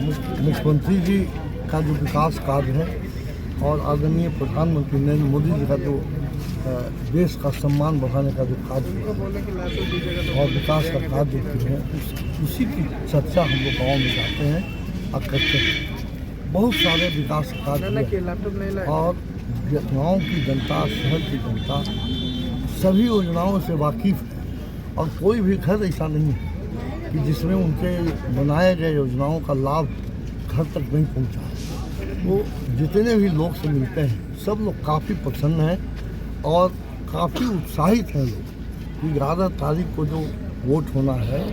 मुख्यमंत्री जी का जो विकास कार्य है और आदरणीय प्रधानमंत्री नरेंद्र मोदी जी का जो देश का सम्मान बढ़ाने का जो कार्य और विकास का कार्य जो है उसी की चर्चा हम लोग गाँव में जाते हैं और करते हैं। बहुत सारे विकास कार्य और गाँव की जनता, शहर की जनता सभी योजनाओं से वाकिफ़ है और कोई भी घर ऐसा नहीं है कि जिसमें उनके बनाए गए योजनाओं का लाभ घर तक नहीं पहुंचा है। वो जितने भी लोग से मिलते हैं सब लोग काफ़ी प्रसन्न हैं और काफ़ी उत्साहित हैं लोग कि 11 तारीख को जो वोट होना है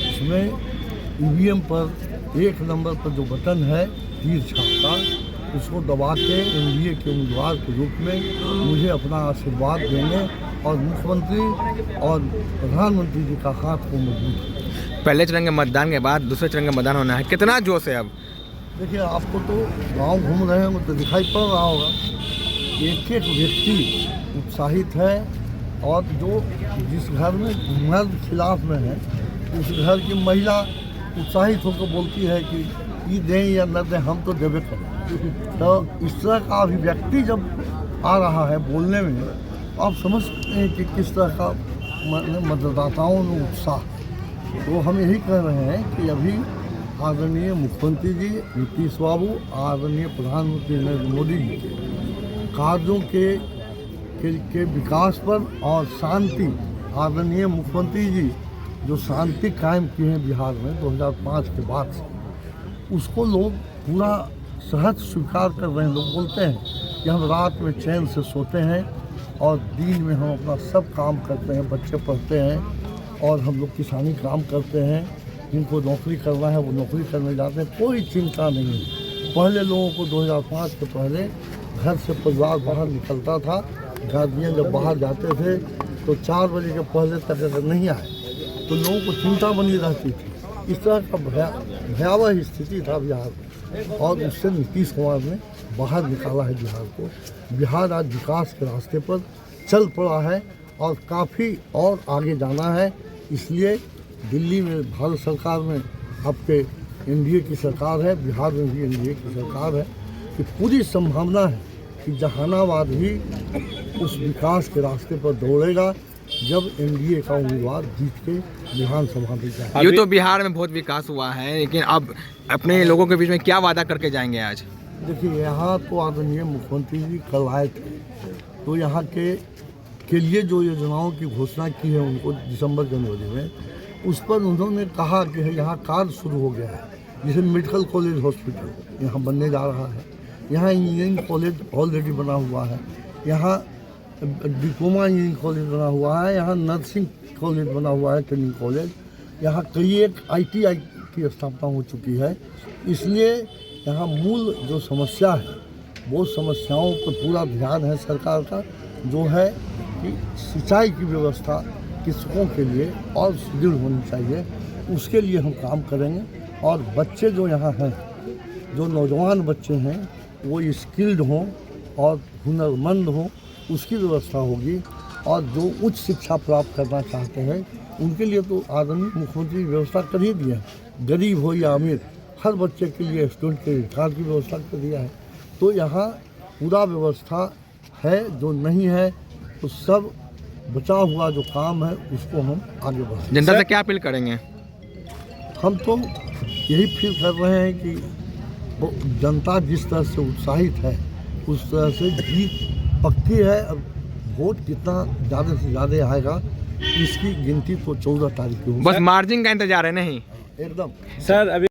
उसमें ईवीएम पर 1 नंबर पर जो बटन है तीर छाप का, उसको दबा के एनडीए के उम्मीदवार के रूप में मुझे अपना आशीर्वाद देंगे और मुख्यमंत्री और प्रधानमंत्री जी का हाथ को मजबूत। पहले चरण के मतदान के बाद दूसरे चरण का मतदान होना है, कितना जोश है अब? देखिए, आपको तो गांव घूम रहे हैं तो दिखाई पड़ रहा होगा, एक एक व्यक्ति उत्साहित है और जो जिस घर में मर्द खिलाफ में है उस घर की महिला उत्साहित होकर बोलती है कि ये दें या न दें हम तो देवे करें। तो इस तरह का अभिव्यक्ति जब आ रहा है बोलने में, आप समझ सकते हैं कि किस तरह का मतदाताओं में उत्साह। तो हम यही कह रहे हैं कि अभी आदरणीय मुख्यमंत्री जी नीतीश बाबू, आदरणीय प्रधानमंत्री नरेंद्र मोदी जी के कार्यों के विकास पर और शांति, आदरणीय मुख्यमंत्री जी जो शांति कायम की है बिहार में 2005 के बाद से, उसको लोग पूरा सहज स्वीकार कर रहे हैं। लोग बोलते हैं कि हम रात में चैन से सोते हैं और दिन में हम अपना सब काम करते हैं, बच्चे पढ़ते हैं और हम लोग किसानी काम करते हैं। जिनको नौकरी करना है वो नौकरी करने जाते हैं, कोई चिंता नहीं है। पहले लोगों को 2005 के पहले घर से परिवार बाहर निकलता था, गार्जियन जब बाहर जाते थे तो 4 बजे के पहले तक अगर नहीं आए तो लोगों को चिंता बनी रहती थी। इस तरह का भयावह स्थिति था बिहार में और उससे नीतीश कुमार ने बाहर निकाला है बिहार को। बिहार आज विकास के रास्ते पर चल पड़ा है और काफ़ी और आगे जाना है। इसलिए दिल्ली में भारत सरकार में आपके एनडीए की सरकार है, बिहार में भी एनडीए की सरकार है कि पूरी संभावना है कि जहानाबाद भी उस विकास के रास्ते पर दौड़ेगा जब एनडीए का उम्मीदवार जीत के विधानसभा में जाए। ये तो बिहार में बहुत विकास हुआ है, लेकिन अब अपने लोगों के बीच में क्या वादा करके जाएंगे आज? देखिए, यहाँ तो आदरणीय मुख्यमंत्री जी कल आए थे तो यहाँ के लिए जो योजनाओं की घोषणा की है उनको दिसंबर जनवरी में, उस पर उन्होंने कहा कि यहाँ कार्य शुरू हो गया है। जैसे मेडिकल कॉलेज हॉस्पिटल यहाँ बनने जा रहा है, यहाँ इंजीनियरिंग कॉलेज ऑलरेडी बना हुआ है, यहाँ डिप्लोमा इंजीनियरिंग कॉलेज बना हुआ है, यहाँ नर्सिंग कॉलेज बना हुआ है, ट्रेनिंग कॉलेज, यहाँ कई एक ITI की स्थापना हो चुकी है। इसलिए यहाँ मूल जो समस्या है वो समस्याओं पर पूरा ध्यान है सरकार का, जो है कि सिंचाई की व्यवस्था कृषकों के लिए और सुदृढ़ होनी चाहिए। उसके लिए हम काम करेंगे और बच्चे जो यहाँ हैं, जो नौजवान बच्चे हैं, वो स्किल्ड हों और हुनरमंद हों, उसकी व्यवस्था होगी। और जो उच्च शिक्षा प्राप्त करना चाहते हैं उनके लिए तो आदरणीय मुख्यमंत्री व्यवस्था कर ही दिया है। गरीब हो या अमीर, हर बच्चे के लिए स्टूडेंट क्रेडिट कार्ड की व्यवस्था कर दिया है। तो यहाँ पूरा व्यवस्था है, जो नहीं है तो सब बचा हुआ जो काम है उसको हम आगे बढ़ाएं। जनता से क्या अपील करेंगे? हम तो यही फील कर रहे हैं कि जनता जिस तरह से उत्साहित है उस तरह से जीत पक्की है। अब वोट कितना ज़्यादा से ज़्यादा आएगा इसकी गिनती तो 14 तारीख को, बस मार्जिन का इंतजार है नहीं एकदम। सर अभी